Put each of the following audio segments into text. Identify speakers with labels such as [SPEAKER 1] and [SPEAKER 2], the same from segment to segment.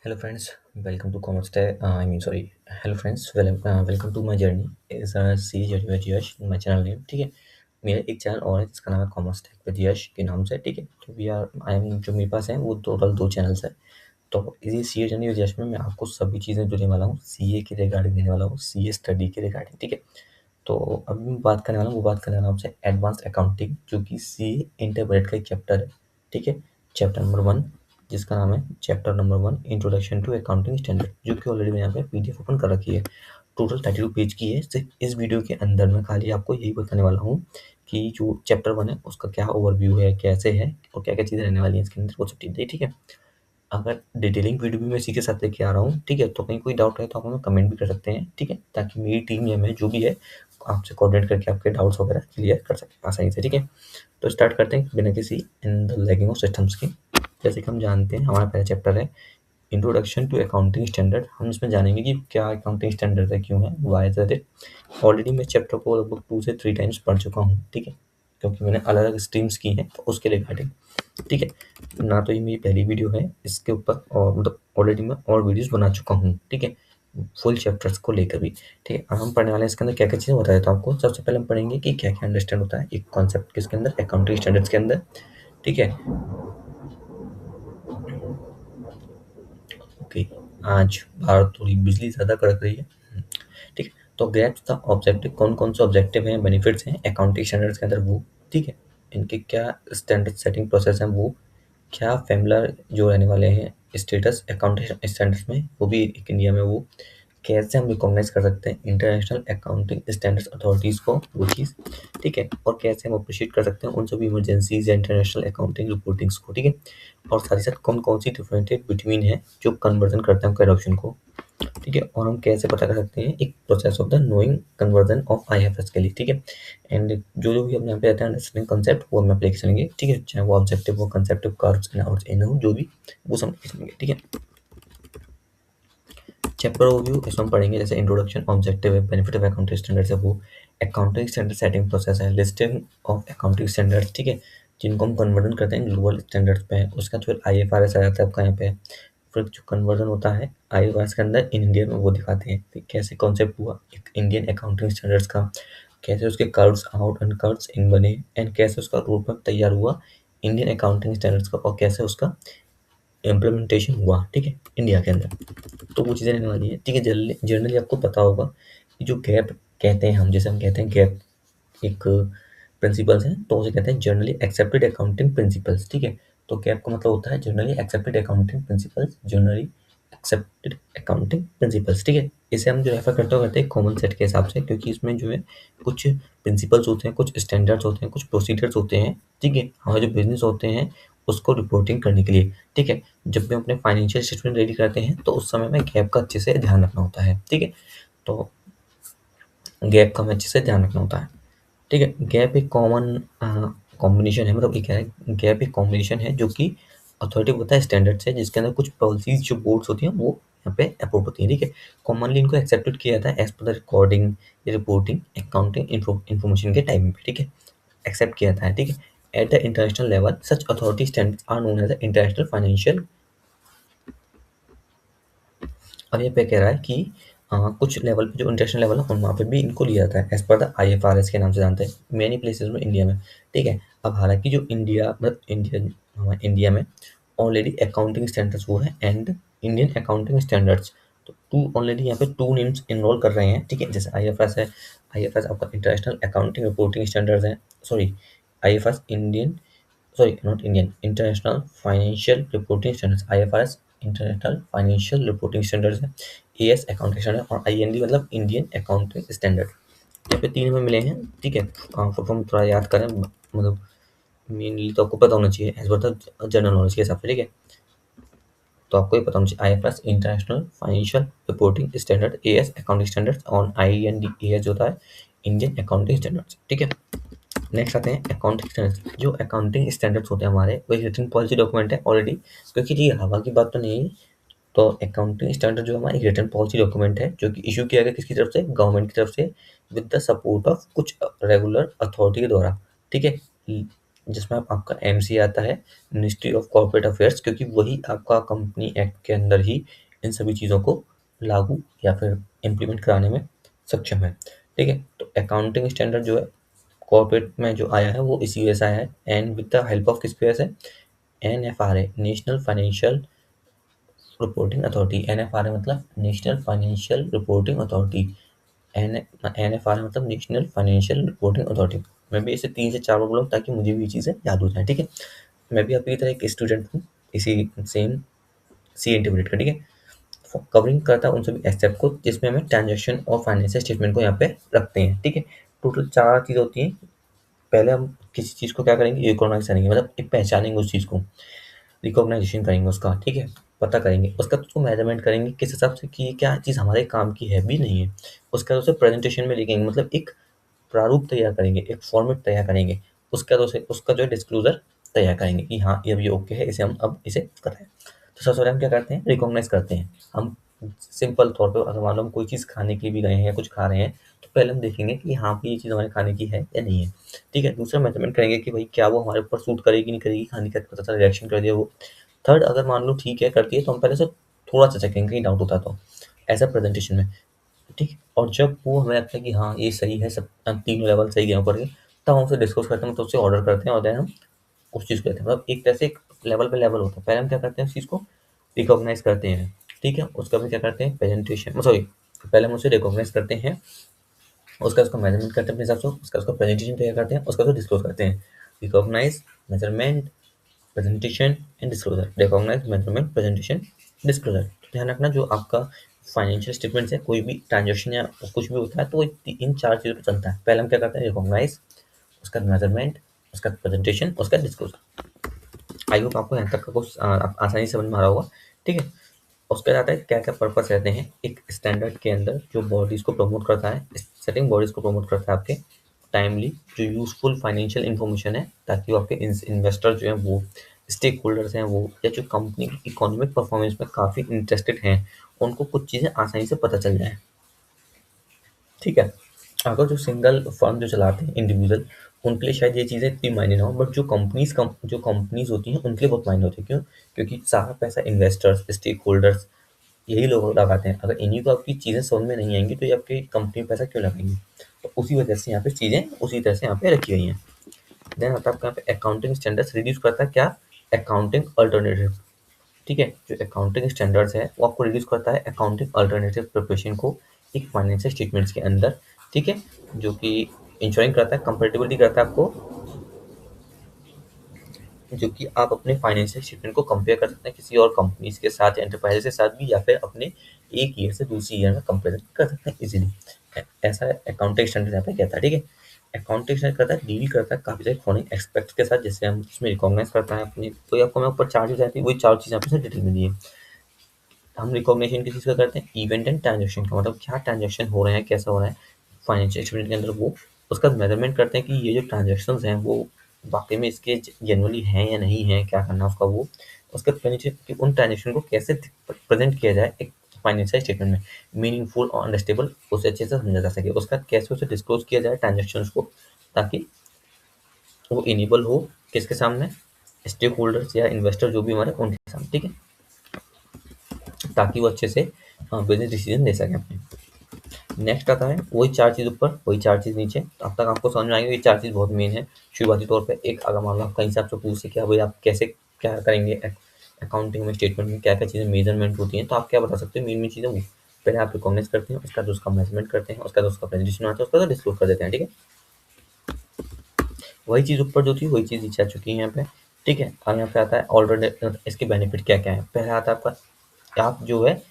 [SPEAKER 1] Hello friends, welcome to Commerce Tech. Hello friends, welcome to my journey. Is a C journey with Yash my channel name. ठीक है, मेरा एक channel और है जिसका नाम है कॉमर्स टेक विद यश के नाम से. ठीक है, तो वी आर आई एम जो मेरे पास है वो टोटल 2 चैनल्स है. तो इसी सी ए जर्नी विद यश में मैं आपको सभी चीज़ें देने वाला हूँ. सी ए के रिगार्डिंग देने वाला हूँ, सी ए स्टडी के रिगार्डिंग. ठीक है, तो अभी मैं बात करने वाला हूँ, वो बात करने वाला हूँ आपसे एडवांस अकाउंटिंग, जो कि सी ए इंटरमीडिएट का एक चैप्टर है. ठीक है, चैप्टर नंबर 1, जिसका नाम है chapter number 1 introduction to accounting standard, जो कि ऑलरेडी मैंने यहाँ पे पीडीएफ ओपन कर रखी है. टोटल 32 पेज की है. सिर्फ इस वीडियो के अंदर मैं खाली आपको यही बताने वाला हूँ कि जो चैप्टर 1 है उसका क्या ओवरव्यू है, कैसे है और क्या क्या चीज़ें रहने वाली हैं इसके अंदर, वो सब चीज़ें. ठीक है, अगर डिटेलिंग वीडियो भी मैं इसी के साथ लेके आ रहा हूँ. ठीक है, तो कहीं कोई डाउट है तो आप हमें कमेंट भी कर सकते हैं. ठीक है, ताकि मेरी टीम या मैं जो भी है आपसे कोऑर्डिनेट करके आपके डाउट्स वगैरह क्लियर कर सके आसानी से. ठीक है, तो स्टार्ट करते हैं बिना किसी in the lagging of systems के. जैसे कि हम जानते हैं हमारा पहला चैप्टर है इंट्रोडक्शन टू अकाउंटिंग स्टैंडर्ड. हम इसमें जानेंगे कि क्या अकाउंटिंग स्टैंडर्ड है, क्यों है, वाई इज इट. ऑलरेडी मैं चैप्टर को लगभग 2 से 3 टाइम्स पढ़ चुका हूँ. ठीक है, क्योंकि मैंने अलग अलग स्ट्रीम्स की हैं तो उसके रिगार्डिंग. ठीक है, ना तो ये मेरी पहली वीडियो है इसके ऊपर, और मतलब ऑलरेडी मैं और वीडियोस बना चुका हूँ. ठीक है, फुल चैप्टर्स को लेकर भी. ठीक है, अब हम पढ़ने वाले हैं इसके अंदर क्या क्या चीज़ें बता देता हूँ आपको. सबसे पहले हम पढ़ेंगे कि क्या क्या अंडरस्टैंड होता है एक कॉन्सेप्ट किसके अंदर, अकाउंटिंग स्टैंडर्ड्स के अंदर. ठीक है, ओके. आज बाहर थोड़ी बिजली ज़्यादा कड़क रही है. ठीक है, तो ग्रेप्स द ऑब्जेक्टिव, कौन कौन से ऑब्जेक्टिव हैं, बेनिफिट्स हैं अकाउंटिंग स्टैंडर्ड्स के अंदर वो. ठीक है, इनके क्या स्टैंडर्ड सेटिंग प्रोसेस हैं वो, क्या फैमिलर जो रहने वाले हैं स्टेटस अकाउंटिंग स्टैंडर्ड्स में, वो भी एक इंडिया में वो कैसे हम रिकॉग्नाइज कर सकते हैं इंटरनेशनल अकाउंटिंग स्टैंडर्ड्स अथॉरिटीज़ को, वो चीज़. ठीक है, और कैसे हम अप्रिशिएट कर सकते हैं उन सभी इमरजेंसीज या इंटरनेशनल अकाउंटिंग रिपोर्टिंग्स को. ठीक है, और साथ ही साथ कौन कौन सी डिफरेंशिएट बिटवीन है जो कन्वर्जन करते हैं उनके एडॉप्शन को. ठीक है, और हम कैसे पता कर सकते हैं एक process of the knowing conversion of IFS के लिए. ठीक है, एंड जो जो भी अपने यहाँ पे रहता है अंडरस्टैंडिंग कंसेप्ट वो हम अप्लाई करेंगे. ठीक है, चाहे वो ऑब्जेक्टिव हो, कंसेप्टिव, कर्व्स एंड आउट्स इन हो, जो भी वो सब करेंगे. ठीक है, चैप्टर ओवरव्यू इसमें हम पढ़ेंगे जैसे इंट्रोडक्शन, ऑब्जेक्टिव है, बेनिफिट ऑफ अकाउंटिंग स्टैंडर्ड्स है वो, अकाउंटिंग स्टैंडर्ड सेटिंग प्रोसेस है, लिस्टिंग ऑफ अकाउंटिंग स्टैंडर्ड्स. ठीक है, जिनको हम कन्वर्जन करते हैं ग्लोबल स्टैंडर्ड्स पे. उसके बाद फिर आईएफआरएस आ जाता है आपका यहाँ पे. फिर जो कन्वर्जन होता है आईएफआरएस के अंदर इन इंडिया में वो दिखाते हैं कि कैसे कॉन्सेप्ट हुआ एक इंडियन अकाउंटिंग स्टैंडर्ड्स का, कैसे उसके कर्व्स आउट एंड कर्व्स इन बने, एंड कैसे उसका रोड मैप तैयार हुआ इंडियन अकाउंटिंग स्टैंडर्ड्स का, और कैसे उसका इम्प्लीमेंटेशन हुआ. ठीक है, इंडिया के अंदर. तो वो चीज़ें रहने वाली है. ठीक है, जनरली जनरली आपको पता होगा कि जो गैप कहते हैं हम, जैसे हम कहते हैं गैप एक प्रिंसिपल्स हैं, तो उसे कहते हैं जनरली एक्सेप्टेड अकाउंटिंग प्रिंसिपल्स. ठीक है, तो गैप का मतलब होता है generally accepted accounting principles, generally accepted accounting principles. ठीक है, इसे हम जो रेफर करते हैं कॉमन सेट के हिसाब से, क्योंकि इसमें जो है कुछ प्रिंसिपल्स होते हैं, कुछ स्टैंडर्ड्स होते हैं, कुछ प्रोसीजर्स होते हैं. ठीक है, हमारे जो बिजनेस होते हैं उसको रिपोर्टिंग करने के लिए. ठीक है, जब भी हम अपने फाइनेंशियल स्टेटमेंट रेडी करते हैं तो उस समय में गैप का अच्छे से ध्यान रखना होता है. ठीक है, तो गैप का हमें अच्छे से ध्यान रखना होता है. ठीक है, गैप एक कॉमन कॉम्बिनेशन है, मतलब ये क्या है, गैप एक कॉम्बिनेशन है जो कि अथॉरिटी होता है स्टैंडर्ड्स है, जिसके अंदर कुछ पॉलिसीज जो बोर्ड्स होती हैं वो यहाँ पे अप्रूव होती हैं. ठीक है, कॉमनली इनको एक्सेप्टेड किया जाता है as per the recording, reporting, accounting information के टाइम पे. ठीक है, एक्सेप्ट किया जाता है. ठीक है, at the international level such authority standards are known as the international financial. अब ये पे कह रहा है कि कुछ लेवल पे जो इंटरनेशनल लेवल है वहाँ पे भी इनको लिया जाता है एज पर द आईएफआरएस के नाम से जानते हैं मेनी प्लेसेस में इंडिया में. ठीक है, अब हालांकि जो इंडिया मतलब इंडिया में ऑलरेडी अकाउंटिंग स्टैंडर्ड्स वो है एंड इंडियन अकाउंटिंग स्टैंडर्ड्स, तो टू ऑलरेडी यहाँ पे टू नेम्स इन्वॉल्व कर रहे हैं. ठीक है, जैसे आईएफएस है, आईएफएस आपका इंटरनेशनल अकाउंटिंग रिपोर्टिंग स्टैंडर्ड्स है, sorry IFS Indian, sorry not Indian, international financial reporting standards, IFRS international financial reporting standards है, एएस अकाउंटिंग स्टैंडर्ड, और आईएनडी मतलब इंडियन अकाउंटिंग स्टैंडर्ड. यहाँ पे 3 में मिले हैं. ठीक है, फुल फॉर्म थोड़ा याद करें, मतलब मेनली तो आपको पता होना चाहिए as per the general knowledge के हिसाब से. ठीक है, तो आपको ये पता होना चाहिए IFS international financial reporting standard, as accounting standards, और आईएनडी एएस जो होता है इंडियन अकाउंटिंग स्टैंडर्ड्स. ठीक है, नेक्स्ट आते हैं अकाउंटिंग स्टैंडर्ड्स. जो अकाउंटिंग स्टैंडर्ड्स होते हैं हमारे, वो एक रिटन पॉलिसी डॉक्यूमेंट है ऑलरेडी, क्योंकि ये हवा की बात तो नहीं है. तो अकाउंटिंग स्टैंडर्ड जो हमारा एक रिटन पॉलिसी डॉक्यूमेंट है जो कि इशू किया गया किसकी तरफ से, गवर्नमेंट की तरफ से, विद द सपोर्ट ऑफ कुछ रेगुलर अथॉरिटी के द्वारा. ठीक है, जिसमें आपका एमसी आता है, मिनिस्ट्री ऑफ कॉर्पोरेट अफेयर्स, क्योंकि वही आपका कंपनी एक्ट के अंदर ही इन सभी चीज़ों को लागू या फिर इम्प्लीमेंट कराने में सक्षम है। ठीक है, तो अकाउंटिंग स्टैंडर्ड जो है कॉर्पोरेट में जो आया है वो इसी वजह से आया है, and with the help of किसकी वजह से, NFRA, national financial reporting authority. NFRA मतलब national financial reporting authority. N NFRA मतलब नेशनल फाइनेंशियल रिपोर्टिंग अथॉरिटी। मैं भी इसे 3 से 4 बार बोलूँ ताकि मुझे भी ये चीज़ें याद हो जाएँ, ठीक है? मैं भी आपकी तरह एक स्टूडेंट हूँ, इसी सेम सी इंटीग्रेटेड का, ठीक है? कवरिंग करता है उन सभी एस्पेक्ट को जिसमें हमें ट्रांजेक्शन और फाइनेंशियल स्टेटमेंट को यहाँ पे रखते हैं, ठीक है? टोटल 4 चीज़ होती हैं। पहले हम किसी चीज़ को क्या करेंगे, रिकॉग्नाइज़ करेंगे, मतलब एक पहचानेंगे उस चीज़ को, रिकॉग्नाइजेशन करेंगे उसका, ठीक है? पता करेंगे, उसका उसको मेज़रमेंट करेंगे किस हिसाब से कि ये क्या चीज़ हमारे काम की है भी नहीं है। उसके बाद उसे प्रेज़ेंटेशन में लिखेंगे, मतलब एक प्रारूप तैयार करेंगे, एक फॉर्मेट तैयार करेंगे। उसके बाद उसे उसका जो है डिस्क्लोज़र तैयार करेंगे कि हाँ, ये अब ये ओके है, इसे हम अब इसे कर रहे हैं। तो सबसे पहले हम क्या करते हैं, रिकॉग्नाइज़ करते हैं। हम सिंपल तौर पे अगर मान लो हम कोई चीज़ खाने के लिए भी गए हैं या कुछ खा रहे हैं, तो पहले हम देखेंगे कि हाँ, ये चीज़ हमारे खाने की है या नहीं है। ठीक है? दूसरा मेज़रमेंट करेंगे कि भाई क्या वो हमारे ऊपर सूट करेगी, नहीं करेगी, खाने का पता चला रिएक्शन कर दिया वो। थर्ड, अगर मान लो ठीक है, करती है, तो हम पहले से थोड़ा-सा चखेंगे, कहीं डाउट होता है तो, ऐसा प्रेज़ेंटेशन में। ठीक है? और जब वो हमें लगता है कि हाँ, ये सही है, सब तीनों लेवल सही है ऊपर के, तब हम उसे डिस्कस करते हैं, मतलब उसे ऑर्डर करते हैं और देन हम उस चीज़ को लेते हैं। मतलब एक तरह से एक लेवल पे लेवल होता है। पहले हम क्या करते हैं, उस चीज़ को रिकॉग्नाइज़ करते हैं, ठीक है? उसका फिर क्या करते हैं, प्रेज़ेंटेशन सॉरी, पहले हम उसे रिकॉग्नाइज़ करते हैं, उसका मेज़रमेंट करते हैं अपने हिसाब से, उसका प्रेज़ेंटेशन तैयार करते हैं, उसका फिर डिस्क्लोज़ करते हैं। Recognise, measurement, presentation and disclosure. Recognise, measurement, presentation, disclosure. ध्यान रखना, जो आपका फाइनेंशियल स्टेटमेंट्स है, कोई भी ट्रांजेक्शन या कुछ भी होता है, तो वो इन 4 चीज़ों पे चलता है। पहले हम क्या करते हैं, रिकॉग्नाइज, उसका मेजरमेंट, उसका प्रेजेंटेशन, उसका डिस्क्लोजर। आई होप आपको यहाँ तक का कुछ आसानी से समझ में आ रहा होगा, ठीक है? उसके बाद आता है क्या क्या पर्पस रहते हैं एक स्टैंडर्ड के अंदर, जो बॉडीज को प्रमोट करता है, सेटिंग बॉडीज को प्रमोट करता है आपके टाइमली जो यूजफुल फाइनेंशियल इन्फॉर्मेशन है, ताकि वो आपके इन्वेस्टर जो हैं वो, स्टेक होल्डर्स हैं वो, या जो कंपनी की इकोनॉमिक परफॉर्मेंस में काफ़ी इंटरेस्टेड हैं, उनको कुछ चीज़ें आसानी से पता चल जाए, ठीक है? अगर जो सिंगल फर्म जो चलाते हैं इंडिविजुअल, उनके लिए शायद ये चीज़ें इतनी मायने ना हो, बट जो कंपनीज होती हैं उनके लिए बहुत मायने होती है। क्यों? क्योंकि सारा पैसा इन्वेस्टर्स, स्टेक होल्डर्स, यही लोग लगाते हैं। अगर इन्हीं को आपकी चीज़ें समझ में नहीं आएंगी तो ये आपकी कंपनी में पैसा क्यों लगाएंगे? तो उसी वजह से यहाँ पे चीज़ें उसी तरह से यहाँ पे रखी गई हैं। देन आता है आपका यहाँ पे अकाउंटिंग स्टैंडर्ड्स रिड्यूस करता है क्या, अकाउंटिंग अल्टरनेटिव, ठीक है? जो अकाउंटिंग स्टैंडर्ड्स है वो आपको रिड्यूस करता है अकाउंटिंग अल्टरनेटिव प्रिपरेशन को एक फाइनेंशियल स्टेटमेंट्स के अंदर, ठीक है? जो कि इंश्योरिंग करता है, कंपेटेबिलिटी करता है आपको, जो कि आप अपने फाइनेंशियल स्टेटमेंट को कंपेयर कर सकते हैं किसी और कंपनीज के साथ, एंटरप्राइज के साथ भी, या फिर अपने एक ईयर से दूसरी ईयर में कंपेरिजन कर सकते हैं इजीली। ऐसा अकाउंटिंग स्टैंडर्ड यहाँ पे कहता है, ठीक है? अकाउंटिंग स्टैंडर्ड करता है, डील करता है काफी सारे फॉरेन एक्सपेक्ट्स के साथ, जैसे हम उसमें रिकॉग्नाइज करता है अपनी, कोई आपको मैं ऊपर चार चीज आती है, वही चार चीज यहाँ पे डिटेल में दी है। हम रिकॉग्निशन किस चीज़ का करते हैं, इवेंट एंड ट्रांजेक्शन का, मतलब क्या ट्रांजेक्शन हो रहे हैं, कैसा हो रहा है फाइनेंशियल स्टेटमेंट के अंदर, वो उसका मेजरमेंट करते हैं कि ये जो ट्रांजेक्शन हैं वो वाकई में इसके जेनुअली हैं या नहीं है, क्या करना है उसका वो, उसका प्रेजेंटेशन कि उन ट्रांजेक्शन को कैसे प्रेजेंट किया जाए एक फाइनेंशियल स्टेटमेंट में, मीनिंगफुल और अंडरस्टेबल, उसे अच्छे से समझा जा सके। उसका कैसे उसे डिस्क्लोज किया जाए ट्रांजेक्शन को, ताकि वो इनेबल हो किसके सामने, स्टेक होल्डर्स या इन्वेस्टर जो भी हमारे उनके सामने, ठीक है? ताकि वो अच्छे से बिजनेस डिसीजन ले सकें अपने। नेक्स्ट आता है वही चार चीज़ ऊपर, वही चार चीज़ नीचे। तो अब तक आपको समझ में आएगी ये चार चीज़ बहुत मेन है। शुरुआती तौर पे एक अगर मान लो आपका हिसाब से पूछ से क्या भाई आप कैसे क्या करेंगे अकाउंटिंग में, स्टेटमेंट में क्या क्या चीज़ें मेजरमेंट होती हैं, तो आप क्या बता सकते हो मेन मेन चीज़ें वो पहले आप रिकॉग्नाइज करते हैं, उसका बाद उसका मेजरमेंट करते हैं, उसका बाद उसका प्रेजेंटेशन आता है, उसका बाद डिस्क्लोज कर देते हैं, ठीक है? वही चीज़ ऊपर जो थी वही चीज़ नीचे आ चुकी है यहाँ पे, ठीक है? और यहाँ पे आता है ऑल्टरनेट, इसके बेनिफिट क्या क्या है। पहला आता है आपका, आप जो है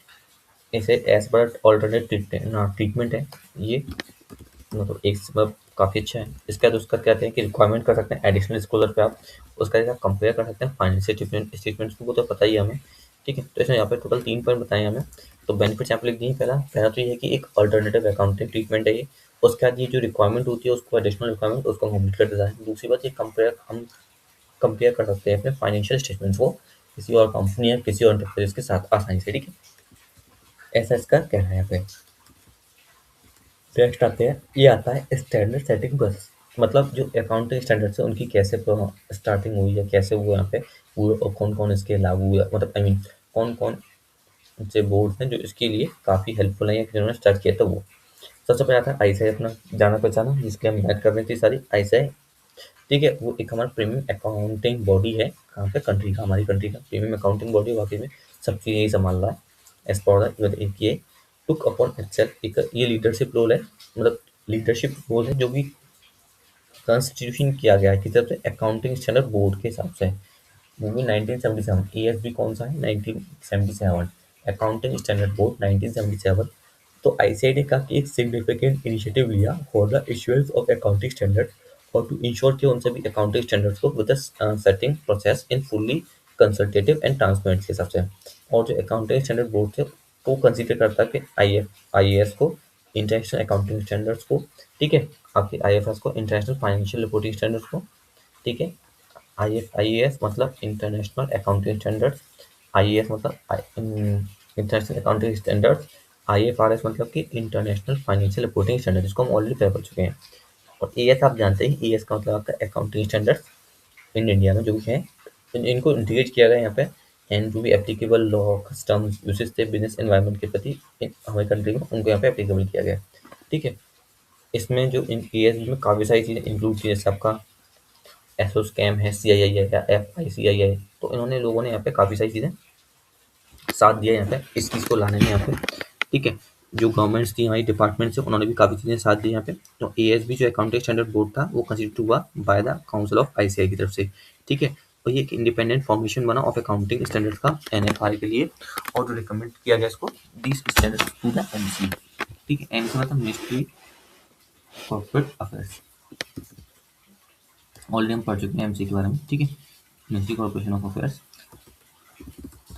[SPEAKER 1] इसे एज पर ऑल्टरनेट ट्रीटमेंट है ये, मतलब एक मतलब काफ़ी अच्छा है। इसके बाद उसका कहते हैं कि रिक्वायरमेंट कर सकते हैं एडिशनल स्कॉलर पे आप, उसका जैसे आप कंपेयर कर सकते हैं फाइनेंशियल स्टेटमेंट्स को, वो तो पता ही है हमें, ठीक है? तो इसमें यहाँ पे टोटल 3 पॉइंट बताए हमें। तो बेनिफिट्स यहाँ पे लिख दिए। पहला पहला तो ये है कि एक अल्टरनेटिव अकाउंटिंग ट्रीटमेंट है ये। उसके बाद ये जो रिक्वायरमेंट होती है उसको एडिशनल रिक्वायरमेंट उसको कंप्लीट कर देता है। दूसरी बात ये हम कंपेयर कर सकते हैं अपने फाइनेंशियल स्टेटमेंट्स को किसी और कंपनी या किसी और एंटरप्राइज के साथ आसानी से, ठीक है? ऐसा इसका कहना है यहाँ पे। नेक्स्ट आते हैं, ये आता है स्टैंडर्ड सेटिंग प्रोसेस। मतलब जो अकाउंटिंग स्टैंडर्ड्स है उनकी कैसे स्टार्टिंग हुई है, कैसे हुआ यहाँ पे हुए और कौन कौन इसके लागू हुआ, मतलब आई मीन कौन कौन से बोर्ड हैं जो इसके लिए काफ़ी हेल्पफुल है या जिन्होंने स्टार्ट किया था वो। सबसे पहले आता है आईसीआई, अपना जाना पहचाना जिसकी हम बात कर रहे थे सारी आईसीआई। ठीक है, वो एक हमारा प्रीमियम अकाउंटिंग बॉडी है, कहाँ पे, कंट्री का, हमारी कंट्री का प्रीमियम अकाउंटिंग बॉडी, वाकई में सब चीज़ यही संभाल रहा है। एज पर एक ये टुक अपॉन इटसेल्फ, एक ये लीडरशिप रोल है, मतलब लीडरशिप रोल है जो भी कॉन्स्टिट्यूशन किया गया है किस तरफ से, अकाउंटिंग स्टैंडर्ड बोर्ड के हिसाब से। वो भी 1977, एएसबी कौन सा है, 1977, अकाउंटिंग स्टैंडर्ड बोर्ड 1977। तो आईसीआई ने कहा कि एक सिग्निफिकेंट इनिशिएटिव लिया for the issuance of accounting standard और टू इंश्योर कि उन सभी अकाउंटिंग स्टैंडर्ड्स को with setting process in fully consultative and transparent के हिसाब से। और जो अकाउंटिंग स्टैंडर्ड बोर्ड थे वो कंसिडर करता है कि आईएएस को, इंटरनेशनल अकाउंटिंग स्टैंडर्ड्स को, ठीक है, आपके आईएफएस को, इंटरनेशनल फाइनेंशियल रिपोर्टिंग स्टैंडर्ड्स को, ठीक है, आईएएस मतलब इंटरनेशनल अकाउंटिंग स्टैंडर्ड्स, आईएएस मतलब इंटरनेशनल अकाउंटिंग स्टैंडर्ड्स, आईएफआरएस मतलब कि इंटरनेशनल फाइनेंशियल रिपोर्टिंग स्टैंडर्ड, जिसको हम ऑलरेडी कवर कर चुके हैं। और एएस आप जानते हैं, एएस का मतलब आपका अकाउंटिंग स्टैंडर्ड्स इन इंडिया में जो भी है, इनको इंटीग्रेट किया गया है यहाँ पे। एंड जो भी एप्लीकेबल लॉ, कस्टम्स, यूसेज थे बिजनेस एनवायरनमेंट के प्रति हमारी कंट्री में, उनको यहाँ पे एप्लीकेबल किया गया है। ठीक है, इसमें जो इन एएस में काफ़ी सारी चीज़ें इंक्लूड की, जैसे आपका एसोस्कैम है, सीआईआई है या एफआईसीआईआई, तो इन्होंने लोगों ने यहाँ पे काफ़ी सारी चीज़ें साथ दिया यहाँ पे इस चीज़ को लाने में यहाँ पे। ठीक है, जो गवर्नमेंट्स थी, हमारी डिपार्टमेंट से, उन्होंने भी काफ़ी चीज़ें साथ दी यहाँ पे। तो एएसबी जो अकाउंटिंग स्टैंडर्ड बोर्ड था वो कंस्टिट्यूट हुआ by the council of ICI की तरफ से। ठीक है, और ये एक इंडिपेंडेंट फॉर्मेशन बना ऑफ अकाउंटिंग स्टैंडर्ड का एनएफआर के लिए, और जो रिकमेंड किया गया इसको this standard to the MC. ठीक है, एमसी मतलब मिनिस्ट्री कॉर्पोरेट अफेयर्स, ऑलरेडी हम पढ़ चुके हैं एमसी के बारे में। ठीक है, ministry corporation of affairs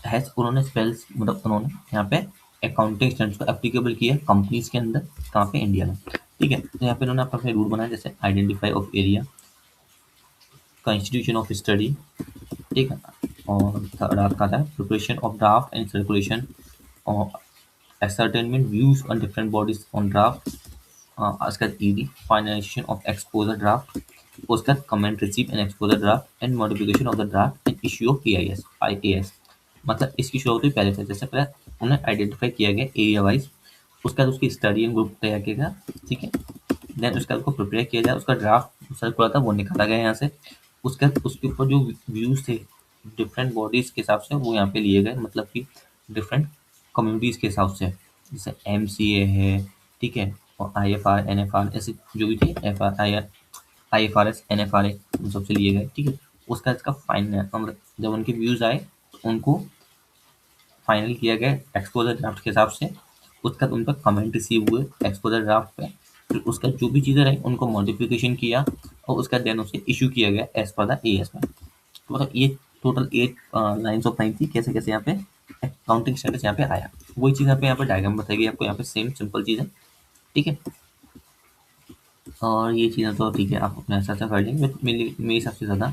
[SPEAKER 1] has, उन्होंने स्पेल्स मतलब उन्होंने यहाँ पे अकाउंटिंग स्टैंडर्ड्स को एप्लीकेबल किया कंपनीज के अंदर, कहाँ पे, इंडिया में। ठीक है, तो यहाँ पे उन्होंने अपने रूल बनाया, जैसे identify of area, constitution of study, ठीक है, और थर्ड आपका था preparation of draft and circulation और ascertainment views on different bodies on draft, उसके बाद ED finalisation of exposure draft, उसके बाद comment receive and exposure draft and modification of the draft and issue of IAS. मतलब इसकी शुरुआत हुई पहले से, जैसे पहले उन्हें आइडेंटिफाई किया गया एरिया वाइज, उसके बाद उसकी स्टडी एंड ग्रुप तैयार किया गया। ठीक है, देन उसके बाद उसको प्रिपेयर किया जाए, उसका ड्राफ्ट सर्कुलर था वो निकाला गया यहाँ से। उसके बाद उसके ऊपर जो व्यूज थे डिफरेंट बॉडीज के हिसाब से वो यहाँ पे लिए गए, मतलब कि डिफरेंट कम्युनिटीज के हिसाब से, जैसे एमसीए है, ठीक है, और आईएफआर एनएफआर ऐसे जो भी थे, एफआर आई आईएफआरएस एनएफआरए उन सबसे लिए गए। ठीक है, उसका इसका फाइनल मतलब जब उनके व्यूज आए तो उनको फाइनल किया गया एक्सपोजर ड्राफ्ट के हिसाब से। उसके बाद उन पर कमेंट रिसीव हुए एक्सपोजर ड्राफ्ट पे, फिर उसका जो भी चीज़ें रही उनको मॉडिफिकेशन किया और उसका देन उसे इशू किया गया एज पर द एएस में। तो मतलब ये टोटल 8 लाइन्स ऑफ लाइन थी, कैसे कैसे यहाँ पे अकाउंटिंग स्टैंडर्ड्स यहाँ पे आया। वही चीज़ यहाँ पे डायग्राम बताएगी आपको, यहाँ पे सेम सिंपल चीज़ है। ठीक है, और ये चीज़ें तो ठीक है आप अपने हिसाब से कर लेंगे, बट मेरे हिसाब से ज़्यादा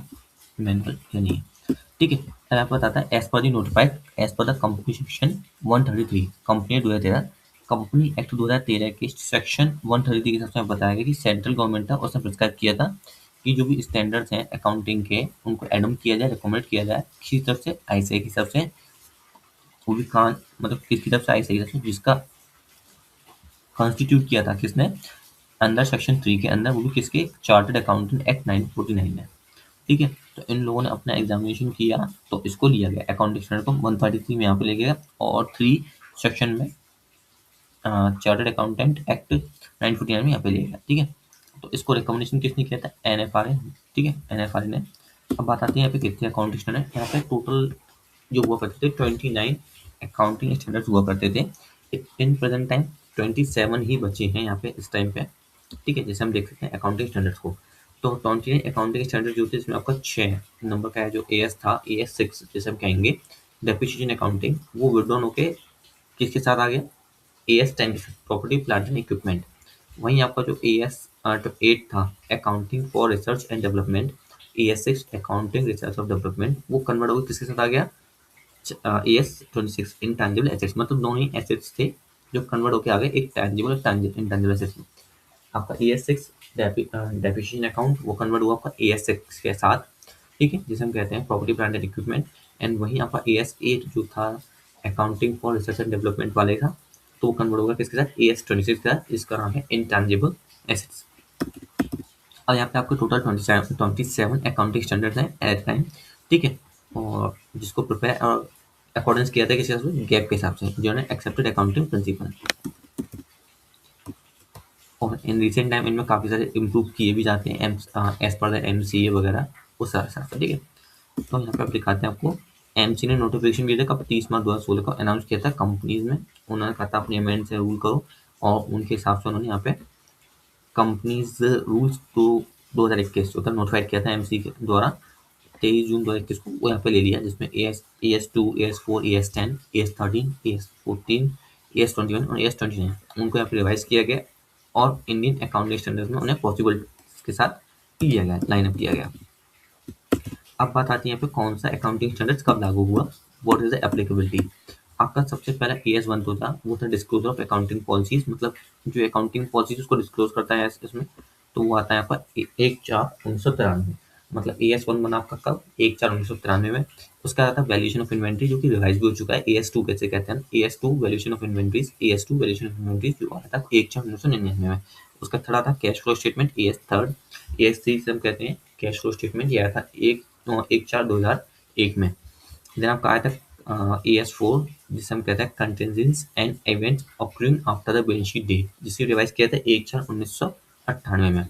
[SPEAKER 1] मैनुअल ये नहीं है। ठीक है, अब आपको बताता है as per the notified as per the company section 133, company 2013, company act 2013 के सेक्शन 133 के हिसाब से बताया गया कि सेंट्रल गवर्नमेंट था, उसने प्रिस्क्राइब किया था कि जो भी स्टैंडर्ड्स हैं अकाउंटिंग के उनको एडम किया जाए, रिकमेंड किया जाए किसी तरफ से, आईसीआई की तरफ से। वो भी कहाँ, मतलब किसकी तरफ से, आईसीआई की तरफ से, जिसका कॉन्स्टिट्यूट किया था किसने, अंडर सेक्शन 3 के अंदर, वो भी किसके, चार्टर्ड अकाउंटेंट एक्ट 1949 में। ठीक है, तो इन लोगों ने अपना एग्जामिनेशन किया तो इसको लिया गया अकाउंटिंग स्टैंडर्ड को 133 में यहाँ पे ले गया, और 3 सेक्शन में चार्टर्ड अकाउंटेंट एक्ट 1949 में यहाँ पे ले गया। ठीक है, तो इसको रिकमेंडेशन किसने किया था, एनएफआरए। ठीक है, एनएफआरए ने। अब बात आती है यहाँ पे कितने अकाउंटिंग स्टैंडर्ड, यहाँ पे टोटल जो हुआ करते थे 29 अकाउंटिंग स्टैंडर्ड्स हुआ करते थे। इन प्रेजेंट टाइम 27 ही बचे हैं यहाँ पे इस टाइम पे। ठीक है, जैसे हम देख सकते हैं अकाउंटिंग स्टैंडर्ड्स को, तो 29 अकाउंटिंग स्टैंडर्ड जो थे इसमें आपका 6 नंबर का है जो एएस था, एएस 6 जैसे हम कहेंगे, डेप्रिसिएशन अकाउंटिंग, वो विड्रॉन होके किसके साथ आ गया, as 10 property plant and equipment. वहीं आपका जो एएस 8 था accounting for research and development, as 6 accounting research of development, वो कन्वर्ट होकर किसके साथ आ गया, एएस 26 इंटेंजिबल एसेट्स, मतलब दोनों ही एसेट्स थे जो कन्वर्ट होकर आ गए एक टैंजिबल इंटेंजिबल एसेट्स में। आपका एएस 6 डेप्रिसिएशन अकाउंट वो कन्वर्ट हुआ आपका AS6 के साथ, ठीक है, जिसे हम कहते हैं property plant and equipment. And वहीं आपका AS8 जो था accounting for research and development वाले का, तो वो कन्वर्ट होगा किसके साथ, AS26 के साथ, जिसका नाम है इंटैंजिबल एसेट्स। और यहाँ पे आपको टोटल 27 अकाउंटिंग स्टैंडर्ड्स हैं एट टाइम, ठीक है, और जिसको प्रिपेयर और अकॉर्डेंस किया था किसी गैप के हिसाब से, जो है एक्सेप्टेड अकाउंटिंग प्रिंसिपल। और इन रिसेंट टाइम इनमें काफ़ी सारे इम्प्रूव किए भी जाते हैं एज पर द MCA वगैरह उस हिसाब से, ठीक है। तो यहाँ पे आप दिखाते हैं आपको, MC ने नोटिफिकेशन दिया था कब, 30 मार्च 2016 को अनाउंस किया था कंपनीज में। उन्होंने कहा था अपने अमेंड से रूल करो, और उनके हिसाब से उन्होंने यहाँ पे कंपनीज रूल्स तो 2021 जो था नोटिफाइड किया था MC के द्वारा 23 जून 2021 को, वो यहाँ पे ले लिया, जिसमें AS2, AS4, AS10, AS13, AS14, AS21 और AS29 उनको यहाँ पे रिवाइज किया गया, और इंडियन अकाउंटिंग स्टैंडर्ड्स में उन्हें पॉसिबल के साथ लिया गया, लाइन अप किया गया। अब बात आती है यहाँ पे कौन सा अकाउंटिंग स्टैंडर्ड्स कब लागू हुआ, व्हाट इज द एप्लीकेबिलिटी। आपका सबसे पहला AS1 तो था, वो था डिस्क्लोजर ऑफ अकाउंटिंग पॉलिसीज, मतलब जो अकाउंटिंग पॉलिसीज उसको डिस्क्लोज करता है इसमें, तो वो आता है यहाँ पर 1/4/1993। मतलब AS1 बना आपका कब, 1/4/1993 में। उसका आता था वैल्यूएशन ऑफ इन्वेंट्री, जो कि रिवाइज भी हो चुका है, AS2 कैसे कहते हैं, AS2 valuation of inventories, AS2 valuation of inventories जो आया था 1/4/1999 में। उसका थर्ड आता cash flow statement, AS3। AS3 से हम कहते हैं कैश फ्लो स्टेटमेंट, ये आया था 1/4/2001 में। देन आपका आया था AS4, जिसे हम कहते हैं contingencies and events occurring after the balance sheet date, जिसे रिवाइज किया था 1/4/1998 में।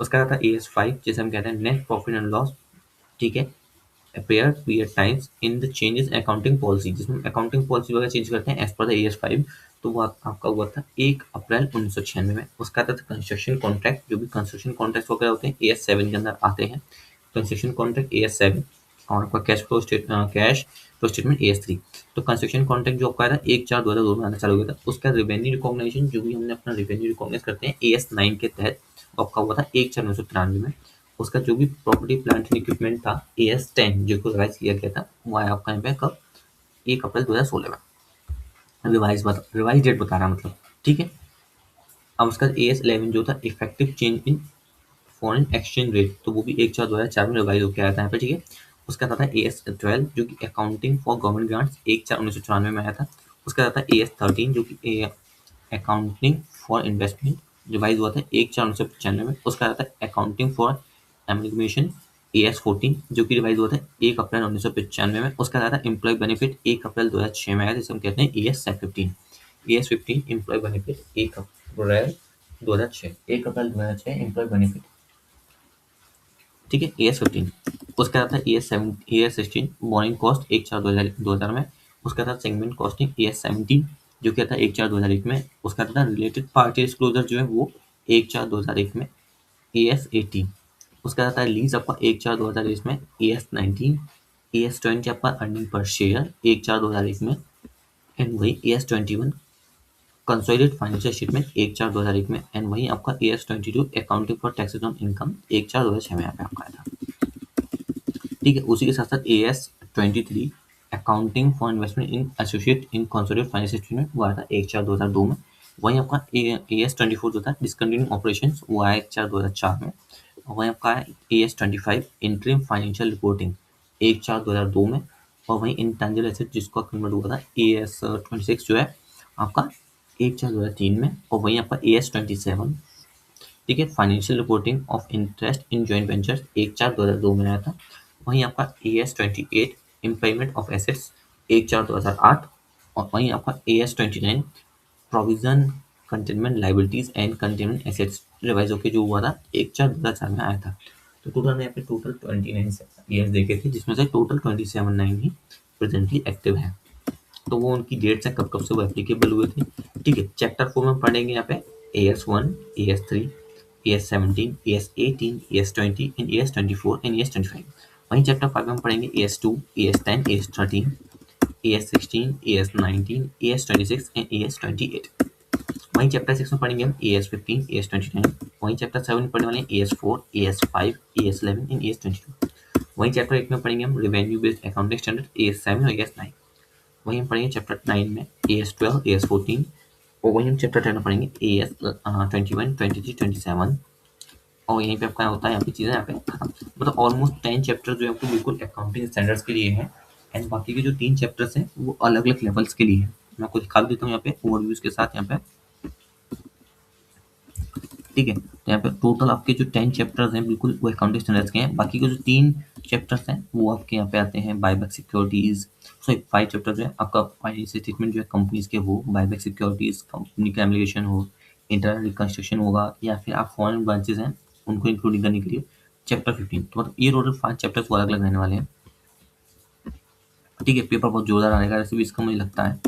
[SPEAKER 1] उसका आया था AS5, जिसे हम कहते हैं नेट प्रॉफिट एंड लॉस, ठीक है, appear period times in the changes accounting policy, जिसमें अकाउंटिंग पॉलिसी वगैरह चेंज करते हैं एज पर द AS5, तो वो आपका हुआ था 1 अप्रैल 1996 में। उसका आता था कंस्ट्रक्शन कॉन्ट्रैक्ट, जो भी कंस्ट्रक्शन कॉन्ट्रैक्ट वगैरह होते हैं AS7 के अंदर आते हैं, कंस्ट्रक्शन कॉन्ट्रैक्ट AS7। और आपका कैश फ्लो स्टेटमेंट AS3। तो कंस्ट्रक्शन कॉन्ट्रैक्ट जो आपका आया था 1/4/2002 में आना चालू हुआ था। उसका रेवेन्यू रिकॉग्निशन, जो भी हमने अपना रेवेन्यू रिकॉग्नाइज करते हैं AS9 के तहत, वो आपका हुआ था 1/4/1993 में। उसका जो भी प्रॉपर्टी प्लांट एंड इक्विपमेंट था AS10, जो को रिवाइज किया गया था, वो आया आपका यहाँ पे कब, 1 अप्रैल 2016 में। रिवाइज डेट बता रहा मतलब, ठीक है। अब उसका AS11 जो था effective change in foreign exchange rate, तो वो भी 1/4/2004 में रिवाइज होकर आया था यहाँ पे, ठीक है। उसका था AS12, जो कि अकाउंटिंग फॉर गवर्नमेंट ग्रांट्स, 1/4/1994 में आया था। उसका था AS13, जो कि अकाउंटिंग फॉर इन्वेस्टमेंट, रिवाइज हुआ था 1/4/1995 में। उसका था अकाउंटिंग फॉर एमलगमेशन, AS14, जो कि रिवाइज हुआ था 1 अप्रैल 1995 में। उसका था एम्प्लॉय बेनिफिट 1 अप्रैल 2006 में आया, जिसे हम कहते हैं AS15। AS15 एम्प्लॉय बेनिफिट 1 अप्रैल 2006, 1 अप्रैल 2006 एम्प्लॉय बेनिफिट, ठीक है, AS15। उसका था AS16 बोरिंग कॉस्ट 1/4/2000 में। उसका था सेगमेंट कॉस्टिंग AS17, जो क्या था 1/4/2001 में। उसका था रिलेटेड पार्टी डिस्क्लोजर, जो है वो 1/4/2001 में AS18। उसका था लीज आपका 1/4/2001 में AS19। AS20 आपका अर्निंग पर शेयर 1/4/2001 में। एंड वही AS21 कंसोलिडेटेड फाइनेंशियल स्टेटमेंट 1/4/2001 में। एंड वही आपका AS22 accounting for taxes on income 1/4/2006 में यहाँ पे आपका आया था, ठीक है। उसी के साथ साथ AS23 accounting for investment in associate in consolidated financial statement, वो आया था 1/4/2002 में। वहीं आपका AS24 जो था डिसकंटिन्यू ऑपरेशंस, वो आया 1/4/2004 में। और वहीं आपका AS25 इंटरिम फाइनेंशियल रिपोर्टिंग 1/4/2002 में। और वहीं इंटेंजिबल एसेट, जिसको कन्वर्ट हुआ था AS26, जो है आपका 1/4/2003 में। और वहीं आपका AS27, ठीक है, financial reporting of interest in joint ventures 1/4/2002 में आया था। वहीं आपका AS28 इम्पेयरमेंट ऑफ एसेट्स 1/4/2008। और वहीं आपका AS29 provision containment liabilities and containment assets revise होकर जो हुआ था 1/4/2004 में आया था। तो टोटल में यहाँ पे टोटल 29 ईयर्स देखे थे, जिसमें से टोटल 27 ही प्रेजेंटली एक्टिव है। तो वो उनकी डेट्स हैं कब कब से वो एप्लीकेबल हुए थे, ठीक है। चैप्टर 4 में पढ़ेंगे यहाँ पे AS1, AS3, AS17, AS18, AS20 and AS24 and AS25। वहीं चैप्टर 5 में हम पढ़ेंगे AS2, AS10, AS13, AS16, AS19, AS26 and AS28। वहीं चैप्टर 6 में पढ़ेंगे हम AS15, AS29। वहीं चैप्टर 7 में पढ़ने वाले हैं AS4, AS5, AS11 and AS22। वहीं चैप्टर 8 में पढ़ेंगे हम revenue based accounting standard AS7 और AS9। वहीं हम पढ़ेंगे चैप्टर 9 में AS12, AS14। और वहीं हम चैप्टर 10 में पढ़ेंगे AS21, 23, 27 और यहीं पे आपका होता है, यहाँ पे चीज़ें यहाँ पे खत्म। मतलब ऑलमोस्ट 10 चैप्टर जो है आपको बिल्कुल अकाउंटिंग स्टैंडर्ड्स के लिए है, एंड बाकी के जो 3 चैप्टर्स हैं वो अलग अलग लेवल्स के लिए है। मैं आपको दिखा भी देता हूँ यहाँ पे ओवरव्यूज के साथ यहाँ पे, ठीक है। तो यहाँ पे टोटल आपके जो 10 चैप्टर्स हैं बिल्कुल वो अकाउंटिंग स्टैंडर्ड्स के हैं। बाकी के जो 3 चैप्टर्स हैं वो आपके यहाँ पे आते हैं बायबैक सिक्योरिटीज, सॉरी 5 चैप्टर जो है आपका फाइनेंशियल स्टेटमेंट जो है कंपनीज के, वो बायबैक सिक्योरिटीज, कंपनी का एप्लीकेशन हो, इंटरनल रिकंस्ट्रक्शन होगा, या फिर आप फॉरेन ब्रांचेस हैं उनको इंक्लूडिंग करने के लिए चैप्टर 15। तो मतलब ये टोटल 5 चैप्टर्स वो अलग अलग रहने वाले हैं, ठीक है। पेपर बहुत जोरदार आने का वैसे भी इसका मुझे लगता है,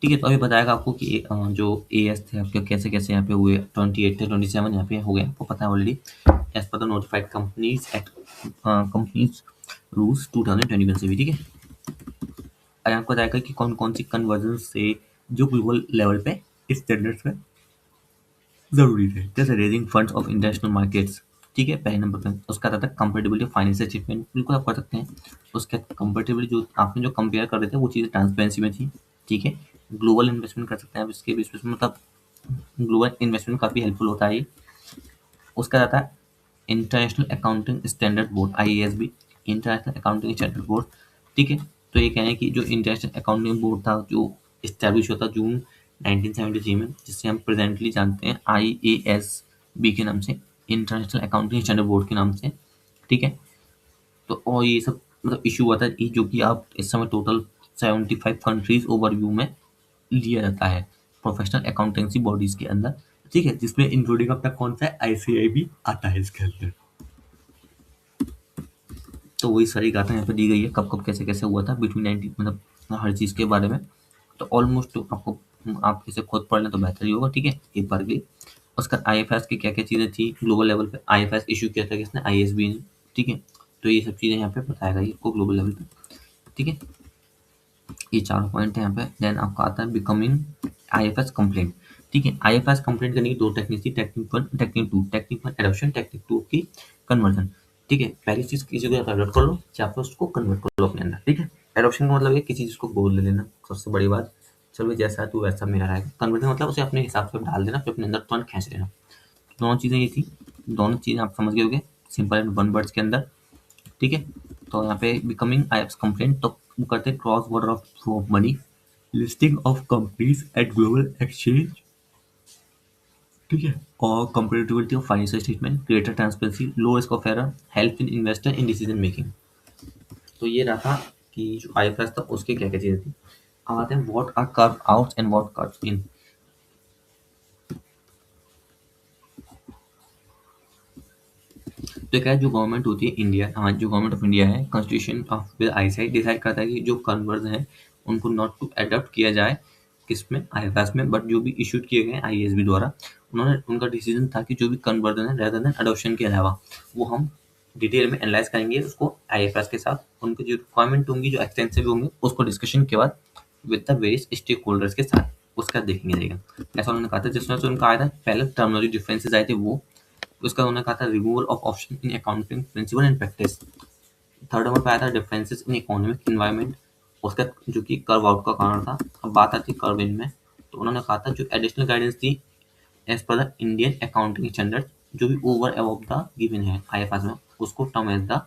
[SPEAKER 1] ठीक है। तो अभी बताएगा आपको कि जो एएस थे आपके कैसे कैसे यहाँ पे हुए, 28 थे, 27 यहाँ पे हो गए, आपको पता है already, as per the notified companies act, companies rules 2021 से भी, ठीक है। अब आपको बताएगा कि कौन कौन सी कन्वर्जन से जो ग्लोबल लेवल पे स्टैंडर्ड्स में जरूरी थे, जैसे raising funds of international markets, ठीक है, पहले नंबर पे। उसका आता था कंपेटेबिलिटी ऑफ फाइनेंशियल स्टेटमेंट, बिल्कुल आप कर सकते हैं। उसके कंपेटेबिलिटी जो आपने जो कंपेयर कर रहे थे वो चीज़ें ट्रांसपेरेंसी में थी, ठीक है। ग्लोबल इन्वेस्टमेंट कर सकते हैं आप इसके बेस पे, मतलब ग्लोबल इन्वेस्टमेंट काफ़ी हेल्पफुल होता है ये। उसका आता है international accounting standard board, IASB, international accounting standard board, ठीक है। तो ये कह रहे हैं कि जो इंटरनेशनल अकाउंटिंग बोर्ड था जो इस्टेब्लिश होता जून 1973 में, जिसे हम प्रेजेंटली जानते हैं IASB के नाम से, इंटरनेशनल अकाउंटिंग स्टैंडर्ड बोर्ड के नाम से, ठीक है। तो और ये सब मतलब इशू हुआ था ये, जो कि आप इस समय टोटल 75 कंट्रीज ओवरव्यू में लिया जाता है प्रोफेशनल अकाउंटेंसी बॉडीज के अंदर, ठीक है, जिसमें इंक्लूडिंग अपना कौन सा है, ICAI भी आता है इसके अंदर। तो वही सारी गाथा यहाँ पे दी गई है, कब कब कैसे कैसे हुआ था बिटवीन 19, मतलब हर चीज़ के बारे में। तो ऑलमोस्ट आपको, आप इसे खुद पढ़ लें तो बेहतर ही होगा, ठीक है, एक बार के लिए। उसका IFRS की क्या क्या चीज़ें थी ग्लोबल लेवल पे, IFRS इशू किया था किसने, IASB ने, ठीक है। तो ये सब चीज़ें यहाँ पे बताएगा ये को ग्लोबल लेवल पे, ठीक है। ये चारों पॉइंट है यहाँ पे। देन आपका आता है बिकमिंग IFRS कंप्लेंट, ठीक है। IFRS कंप्लेंट करने की 2 टेक्निक थी, technique 1, technique 2। Technique 1 adoption, technique 2 की कन्वर्जन, ठीक है। पहली चीज़ किसी को एडॉप्ट कर लो, या फिर उसको कन्वर्ट कर लो अपने अंदर, ठीक है। एडॉप्शन का मतलब है किसी चीज़ को गोद ले लेना, सबसे बड़ी बात, चलो भाई जैसा है तू वैसा मेरा रहेगा। कन्वर्जन मतलब उसे अपने हिसाब से डाल देना, फिर अपने अंदर तुरंत खींच लेना। दोनों चीज़ें ये थी, दोनों चीज़ें आप समझ गए होंगे सिंपल एंड वन वर्ड्स के अंदर, ठीक है। तो यहाँ पे बिकमिंग IFRS कंप्लेंट तो वो करते हैं cross border of flow of money, listing of companies eight global exchange, ठीक है, और compatibility of financial statement, greater transparency, low risk of error, help in investor in decision making. तो ये रहा था कि जो IFRS था उसकी क्या क्या चीज़ें थी। अब आते हैं what are carve out and what carve in. तो क्या है, जो गवर्नमेंट होती है इंडिया, हमारी जो गवर्नमेंट ऑफ इंडिया है, constitution of with ICI decide करता है कि जो कन्वर्जन है उनको नॉट टू अडॉप्ट किया जाए किसमें, IFRS में, बट जो भी इशूड किए गए IASB द्वारा, उन्होंने उनका डिसीजन था कि जो भी कन्वर्जन है रेदर देन अडॉप्शन के अलावा वो हम डिटेल में एनालाइज करेंगे उसको IFRS के साथ, उनकी जो रिक्वायरमेंट होंगी जो एक्सटेंसिव होंगे उसको डिस्कशन के बाद with the various stakeholders के साथ उसका देखेंगे जाएगा। ऐसा उन्होंने कहा था, जिसमें से उनका आया था पहले टर्मिनोलॉजी डिफरेंसेस आए थे वो, उसका उन्होंने कहा था removal of option in accounting principle and practice. Third number पे आया था डिफरेंसेस इन इकोनॉमिक एनवायरनमेंट, उसका जो कि कर्व आउट का कारण था। अब बात आती है कर्व इन में, तो उन्होंने कहा था जो एडिशनल गाइडेंस थी as per the Indian accounting standard, जो भी ओवर अबव द गिवन है IFRS में, उसको term as the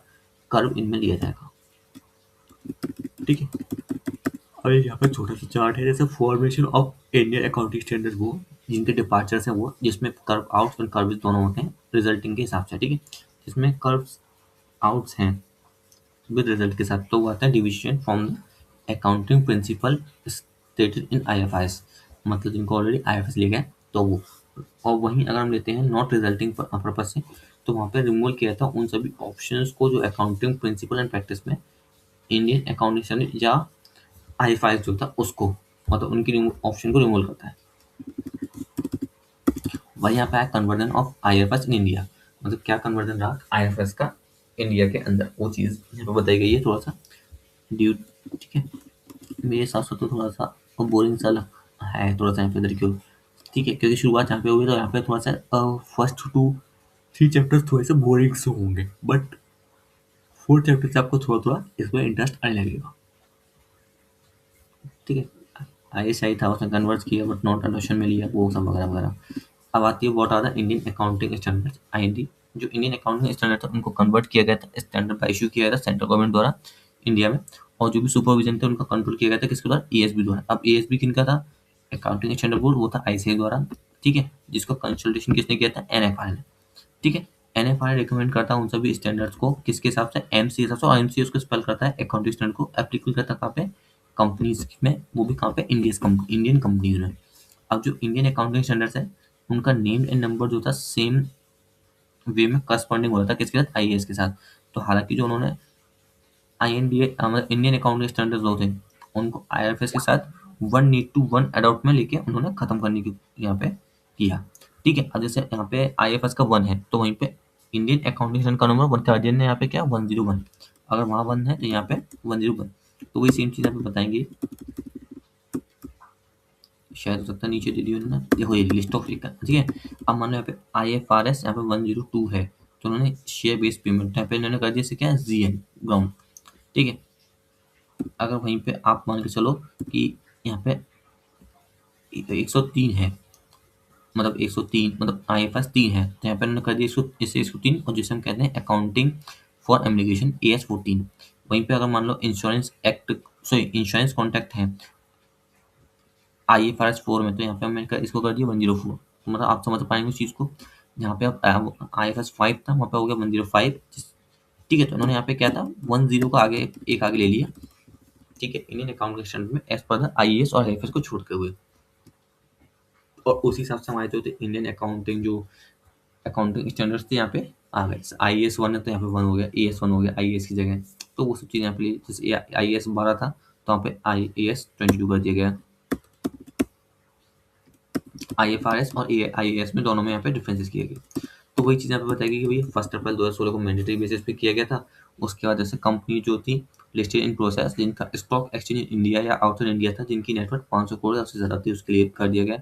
[SPEAKER 1] carve in में लिया जाएगा, ठीक है। और यहाँ पे छोटा सा चार्ट है, जैसे formation of Indian accounting standard वो जिनके डिपार्चर्स हैं वो, जिसमें कर्व आउट्स और कर्व दोनों होते हैं रिजल्टिंग के हिसाब से, ठीक है। जिसमें कर्व आउट्स हैं विद रिजल्ट के साथ, तो वो आता है division from the accounting principle stated in IFRS, मतलब जिनको ऑलरेडी IFRS लिया गया तो वो। और वहीं अगर हम लेते हैं नॉट रिजल्टिंग पर्पज से, तो वहाँ पे रिमूवल किया था उन सभी ऑप्शंस को जो अकाउंटिंग प्रिंसिपल एंड प्रैक्टिस में इंडियन अकाउंटिंग स्टैंडर्ड या IFRS जो था उसको, मतलब उनकी ऑप्शन को रिमूव करता है। वही यहाँ पे है conversion of IFRS in India, मतलब क्या कन्वर्जन रहा IFRS का इंडिया के अंदर, वो चीज़ यहाँ पे बताई गई है थोड़ा सा ड्यू, ठीक है। मेरे हिसाब से तो थोड़ा सा बोरिंग सा है थोड़ा सा यहाँ पे इधर क्यों, ठीक है, क्योंकि शुरुआत यहाँ पे हुई तो यहाँ पे थोड़ा सा फर्स्ट 2-3 चैप्टर्स थोड़े से बोरिंग से होंगे, बट 4 चैप्टर से आपको थोड़ा थोड़ा इसमें इंटरेस्ट आने लगेगा, ठीक है। ISI था उसने कन्वर्ट किया बट नॉट अडॉप्शन में लिया, वो सब वगैरह वगैरह। अब आती है what are the Indian accounting standards, IND. जो इंडियन अकाउंटिंग स्टैंडर्ड था उनको कन्वर्ट किया गया था, स्टैंडर्ड का इशू किया गया था सेंट्रल गवर्नमेंट द्वारा इंडिया में, और जो भी सुपरविजन थे उनका कंट्रोल किया गया था किसके द्वारा, एएसबी द्वारा। अब एएसबी किनका था, अकाउंटिंग स्टैंडर्ड बोर्ड, वो था आईसीआई द्वारा, ठीक है, जिसको कंसल्टेशन किसने किया था, एनएफआर ने, ठीक है। एनएफआर रिकमेंड करता है उन सभी स्टैंडर्ड्स को किसके हिसाब से, एम सी हिसाब से, और एमसी उसको स्पेल करता है अकाउंटिंग स्टैंडर्ड को एप्लीकेबल करता है कहाँ पे, कंपनीज में, वो भी कहाँ पे, इंडियन कंपनीज में। अब जो इंडियन अकाउंटिंग स्टैंडर्ड्स है उनका नेम एंड नंबर जो था सेम वे में करस्पॉन्डिंग हो रहा था किसके साथ, आईएएस के साथ। तो हालांकि जो उन्होंने आईएनडीए मतलब इंडियन अकाउंटिंग स्टैंडर्ड्स जो थे उनको आईएफएस के साथ 1:1 अडॉप्ट में लेके उन्होंने खत्म करने की यहाँ पे किया, ठीक है। अब जैसे यहाँ पे आईएफएस का 1 है तो वहीं पे इंडियन अकाउंटिंग स्टैंडर्ड का नंबर 1 का अर्जेंट ने यहाँ पे क्या 101, अगर वहाँ 1 है तो यहाँ पे 101, तो वही सेम चीज़ यहाँ पे बताएंगे, शायद हो सकता है नीचे दे दी उन्होंने, देखो ये लिस्ट ऑफ, ठीक है। अब मान लो यहाँ पे आईएफआरएस यहाँ पे 102 है, तो उन्होंने शेयर बेस्ड पेमेंट यहाँ पे इन्होंने कर दिया इसे क्या, जीएन ग्राउंड, ठीक है। अगर वहीं पे आप मान के चलो कि यहाँ पे 103 है, मतलब 103 मतलब आईएफएस 3 है, तो यहाँ पे उन्होंने कर दिया इसको इसे 103, और जिसे हम कहते हैं अकाउंटिंग फॉर एप्लीकेशन एएस 14। वहीं पे अगर मान लो insurance act, sorry insurance contract है आईएफआरएस 4 में, तो यहाँ पे हमने इसको कर दिया 104, तो मतलब आप समझ पाएंगे उस चीज़ को। यहाँ पे अब आईएफएस 5 था वहाँ पे हो गया 105, ठीक है। तो उन्होंने यहाँ पे क्या था 10 का आगे एक आगे ले लिया, ठीक है, इंडियन अकाउंटिंग स्टैंडर्ड में एज पर द आईएएस और आईएफएस को छोड़ते हुए, और उसी हिसाब से हमारे जो थे इंडियन अकाउंटिंग जो अकाउंटिंग स्टैंडर्ड्स थे यहाँ पे आ गए। आईएएस 1 है तो यहाँ पे 1 हो गया, एएस 1 हो गया आईएएस की जगह, तो वो सब चीज़ यहाँ पे ली। जैसे आईएएस 12 था तो वहाँ पे आईएएस 22 कर दिया गया। आईएफआरएस और आईएएस में दोनों में यहाँ पे डिफरेंसेस किए गए। तो वही चीज़ यहाँ पे बताएगी कि भैया 1 अप्रैल 2016 को मैंडेटरी बेसिस पे किया गया था। उसके बाद जैसे कंपनी जो थी लिस्टेड इन प्रोसेस जिनका स्टॉक एक्सचेंज इन इंडिया या आउटसाइड इंडिया था, जिनकी नेटवर्थ 500 करोड़ या उससे ज़्यादा थी, उसके लिए कर दिया गया।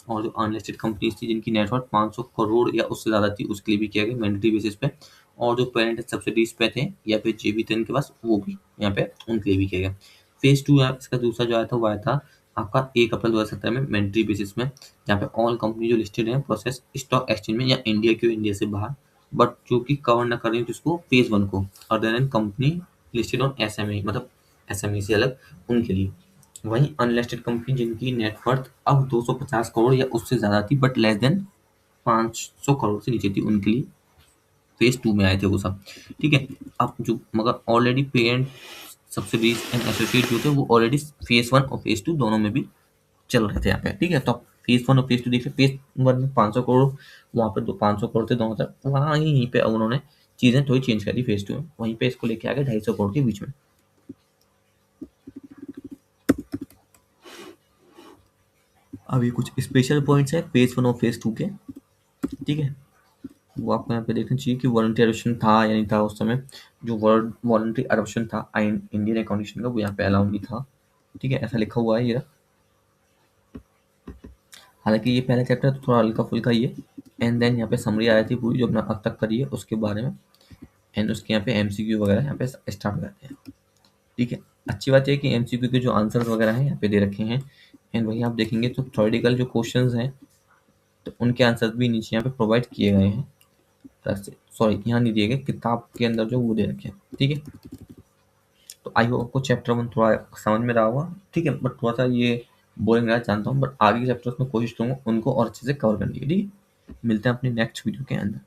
[SPEAKER 1] और जो अनलिस्टेड कंपनीज थी जिनकी नेटवर्थ 500 करोड़ या उससे ज़्यादा थी, उसके लिए भी किया गया मैंडेटरी बेसिस पे। और जो पेरेंट सब्सिडीज पे थे या फिर जेबी थे इनके पास, वो भी यहाँ पे उनके लिए भी किया गया। फेज 2 इसका दूसरा जो आया था वो आया था आपका 1 अप्रैल 2017 में मैंडेटरी बेसिस में, जहाँ पे ऑल कंपनी जो लिस्टेड है प्रोसेस स्टॉक एक्सचेंज में या इंडिया के इंडिया से बाहर, बट जो कि कवर ना कर रही है जिसको फेज 1 को, other than company listed on SME, मतलब एसएमई से अलग उनके लिए। वहीं अनलिस्टेड कंपनी जिनकी नेटवर्थ अब 250 करोड़ या उससे ज़्यादा थी बट लेस देन 500 करोड़ से नीचे थी, उनके लिए फेज 2 में आए थे वो सब, ठीक है। अब जो मगर already parent subsidies and associate जो थे वो ऑलरेडी फेज 1 और फेज 2 दोनों में भी चल रहे थे यहाँ पे, ठीक है। तो आप फेज 1 और फेज 2 देखिए, फेज 1 में 500 करोड़, वहाँ पे 500 करोड़ थे दोनों तरफ, वहाँ यहीं पे अब उन्होंने चीज़ें थोड़ी चेंज कर दी फेज 2 में, वहीं पे इसको लेके आ गए 250 करोड़ के बीच में। अब ये कुछ स्पेशल पॉइंट्स है फेज 1 और फेज 2 के, ठीक है। वो आपको यहाँ पे देखना चाहिए कि वॉलंटरी अडॉप्शन था या नहीं था उस समय। जो वर्ड वॉलंटरी अडॉप्शन था इंडियन अकाउंटेशन का, वो यहाँ पे अलाउ नहीं था, ठीक है, ऐसा लिखा हुआ है ये। हालांकि ये पहला चैप्टर तो थोड़ा हल्का फुल्का ही है, एंड देन यहाँ पे समरी आ जाती है पूरी जो अपना अब तक करी है उसके बारे में, एंड उसके यहाँ पे एमसीक्यू वगैरह यहाँ पे स्टार्ट हो जाते हैं, ठीक है। अच्छी बात है कि एमसीक्यू के जो आंसर्स वगैरह हैं यहाँ पे दे रखे हैं, एंड वही आप देखेंगे तो थ्योरेटिकल जो क्वेश्चंस हैं तो उनके आंसर्स भी नीचे यहाँ पे प्रोवाइड किए गए हैं, सॉरी यहाँ नहीं दिए गए, किताब के अंदर जो वो दे रखे हैं, ठीक है। तो आई होप आपको चैप्टर 1 थोड़ा समझ में रहा होगा, ठीक है, बट थोड़ा सा ये बोरिंग रहा जानता हूँ, बट आगे के चैप्टर्स में कोशिश करूँगा उनको और अच्छे से कवर करने की, ठीक है। मिलते हैं अपने नेक्स्ट वीडियो के अंदर।